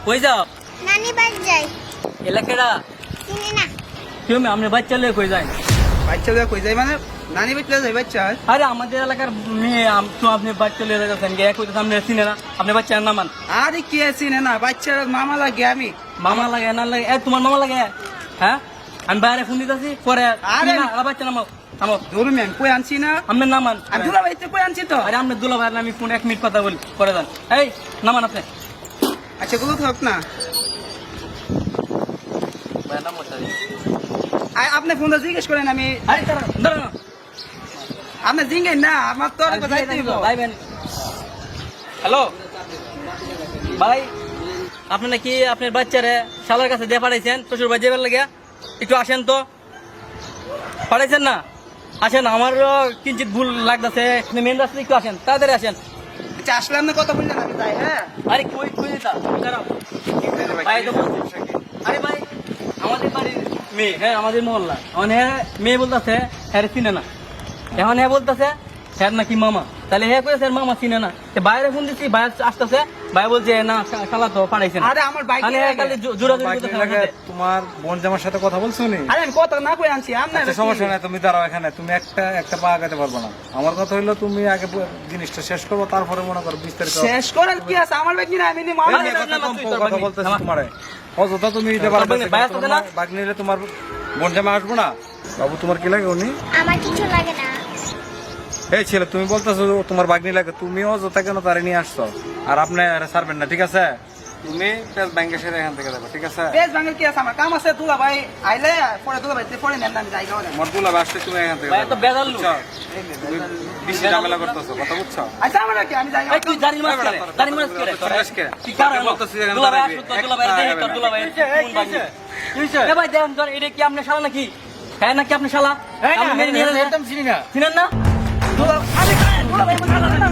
কই যাও? নানি বাড়ি যাই। এলাকাটা চিনি না। কেউ আপনি বাচ্চা লিয়ে কই যায়? বাচ্চা লিয়ে কই যায় মানে নানি বাচ্চা যায় বাচ্চা? আরে আমাদের এলাকার মেয়ে তো আপনি বাচ্চা লিয়ে যাচ্ছেন গে কই তো সামনে চিনে না আপনি বাচ্চার নামান। আরে কি চিনে না বাচ্চার মামা লাগে আমি। মামা লাগে না লাগে এ তোমার মামা লাগে? হ্যাঁ আমি বাইরে ফোন দিতেছি পরে আরে বাচ্চা নামাও নামাও। ধরুন ম্যাম কই আনছি না আপনার নামান। আমি দুলা বাড়িতে কই আনছি তো। আরে আপনার দুলা ভাইয়ের আমি ফোন 1 মিনিট কথা বলি পরে যান। এই নামান আপনি। আচ্ছা গুলো থাক না আপনি ফোনটা জিজ্ঞেস করেন আমি। আরে দাঁড়ান আপনি জিঙ্গেন না আমার তো আর কথা যাইতে হইব। ভাই বেন হ্যালো ভাই আপনি নাকি আপনার বাচ্চারে শালার কাছে দিয়ে পাঠাইছেন শ্বশুর বাড়ি যাবার লাগে? একটু আসেন তো। পাঠাইছেন না? আসেন আমারও কিঞ্চিত ভুল লাগতেছে মেন রাস্তায় একটু আসেন তাড়াতাড়ি আসেন। আচ্ছা আসলে আপনি কথা বললেন আমি যাই। হ্যাঁ আরে কই কই দিতা দাঁড়াও ভাই তো বলছি। আরে ভাই আমাদের বাড়ির মেয়ে হ্যাঁ আমাদের মহল্লা এখন হ্যাঁ মেয়ে বলতেছে হ্যাঁ চিনে না। এখন হ্যাঁ বলতেছে হ্যাঁ নাকি মামা তাহলে হ্যাঁ করেছে মামা চিনে না। বাইরে ফোন দিচ্ছি বাইরে আসতেছে ভাই বলছে না শালা তো পাঠাইছে না। আরে আমার বাইক তোমার বোন জামার সাথে কথা বলছো নি? আরে আমি কথা না কই আনছি আমি আচ্ছা, সমস্যা নাই তুমি দাঁড়াও এখানে তুমি একটা পা আগাতে পারবে না। আমার কথা হইলো তুমি আগে জিনিসটা শেষ করবো তারপরে মনে করো বিস্তারিত শেষ করার কি আছে আমার বাইক না আমি নি মামা এই নিয়ে কথা বলতেছি তোমারে অযথা তুমি দিতে পারবে না। বাগ নিলে তোমার বোন জামা আসবো না। বাবু তোমার কি লাগে উনি? আমার কিছু লাগে না। এই ছেলে তুমি বলতেছো তোমার বাগনি লাগে তুমি অযথা কেন তারে নিয়ে আসছো? আর আপনি ছাড়বেন না ঠিক আছে? তুমি পেজ ব্যাংকে সেরে এখান থেকে যাবে ঠিক আছে? পেজ ভাঙের কি আছে আমার কাম আছে দুলা ভাই আইলে পরে দুলা ভাই পরে নেন আমি যাই গাওয়া। আমার দুলা আসতে তুমি এখান থেকে ভাই তো বেজাল লোক। তুমি বেশি ঝামেলা করতেছো কথা বুঝছো? আচ্ছা আমার কি আমি যাই এই তুই জানি মাস করে জানি মাস করে তুই কার বলতেছি এখানে দুলা ভাই আসো তো দুলা ভাই দেখি তো দুলা ভাই কোন বাড়ি এ ভাই দেন ধর এটা কি আপনি শালা নাকি? হ্যাঁ নাকি আপনি শালা? আপনি মেরে নিয়ে একদম চিনি না। চিনেন না? দুলা আমি দুলা ভাই শালা না।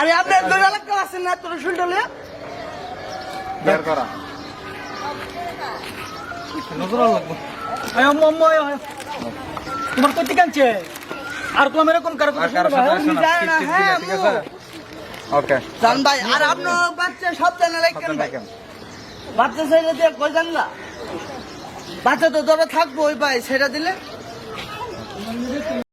আরে আপনি দুই লাখ টাকা আছেন না তোর শুনতে হলে বের করা তোমার কত কাঁচছে আর তোমার এরকম কারো আর কারো সাথে আসো না ঠিক আছে? ওকে জান ভাই আর আপনার বাচ্চা সব জানা রাখেন ভাই বাচ্চা ছেড়ে দিয়ে কই জান না বাচ্চা তো ধরে থাকবো ওই ভাই ছেড়ে দিলে